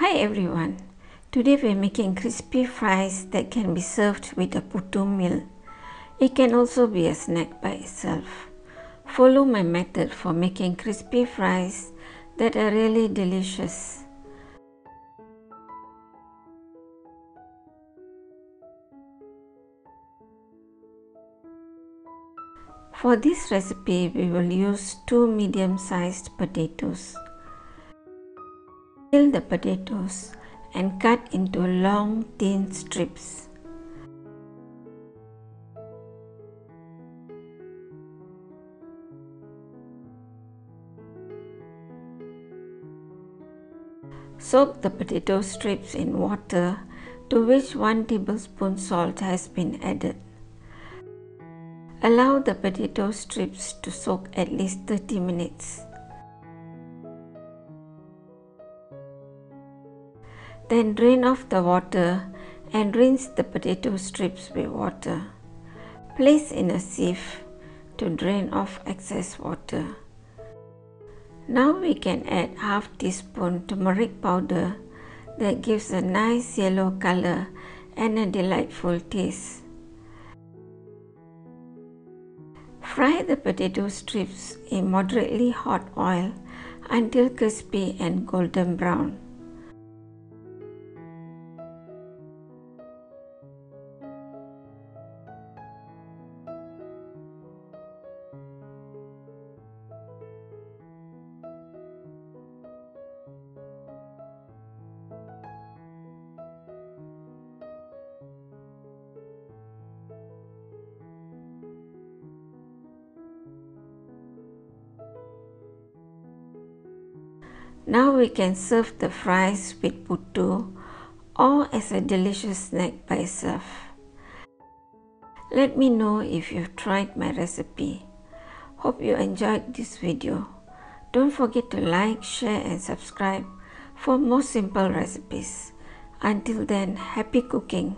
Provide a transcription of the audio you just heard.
Hi everyone, today we're making crispy fries that can be served with a puttu meal. It can also be a snack by itself. Follow my method for making crispy fries that are really delicious. For this recipe, we will use 2 medium-sized potatoes. Peel the potatoes and cut into long thin strips. Soak the potato strips in water to which 1 tablespoon salt has been added. Allow the potato strips to soak at least 30 minutes. Then drain off the water and rinse the potato strips with water. Place in a sieve to drain off excess water. Now we can add half teaspoon turmeric powder that gives a nice yellow color and a delightful taste. Fry the potato strips in moderately hot oil until crispy and golden brown. Now we can serve the fries with puttu or as a delicious snack by itself. Let me know if you've tried my recipe. Hope you enjoyed this video. Don't forget to like, share and subscribe for more simple recipes. Until then, happy cooking!